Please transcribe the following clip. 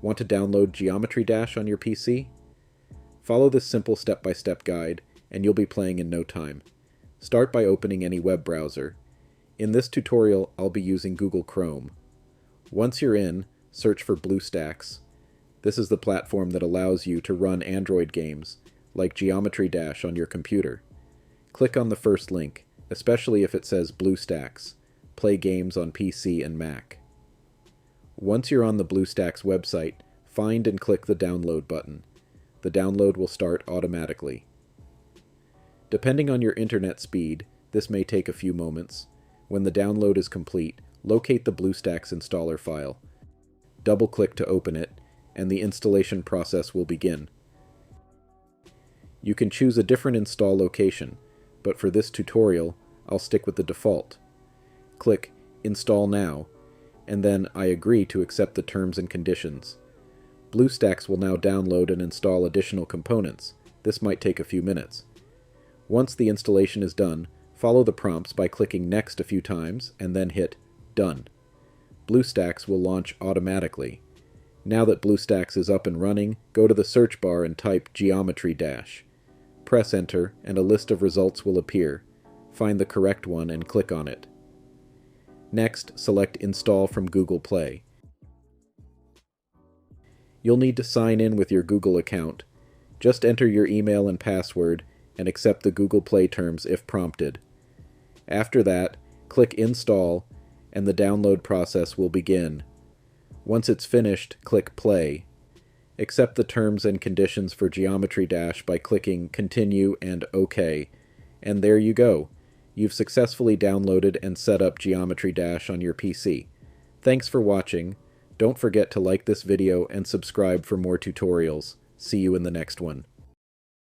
Want to download Geometry Dash on your PC? Follow this simple step-by-step guide, and you'll be playing in no time. Start by opening any web browser. In this tutorial, I'll be using Google Chrome. Once you're in, search for BlueStacks. This is the platform that allows you to run Android games, like Geometry Dash on your computer. Click on the first link, especially if it says BlueStacks, play games on PC and Mac. Once you're on the BlueStacks website, find and click the download button. The download will start automatically. Depending on your internet speed, this may take a few moments. When the download is complete, locate the BlueStacks installer file. Double-click to open it, and the installation process will begin. You can choose a different install location, but for this tutorial, I'll stick with the default. Click Install Now, and then I agree to accept the terms and conditions. BlueStacks will now download and install additional components. This might take a few minutes. Once the installation is done, follow the prompts by clicking Next a few times and then hit Done. BlueStacks will launch automatically. Now that BlueStacks is up and running, go to the search bar and type Geometry Dash. Press Enter and a list of results will appear. Find the correct one and click on it. Next, select Install from Google Play. You'll need to sign in with your Google account. Just enter your email and password and accept the Google Play terms if prompted. After that, click Install and the download process will begin. Once it's finished, click Play. Accept the terms and conditions for Geometry Dash by clicking Continue and OK. And there you go. You've successfully downloaded and set up Geometry Dash on your PC. Thanks for watching. Don't forget to like this video and subscribe for more tutorials. See you in the next one.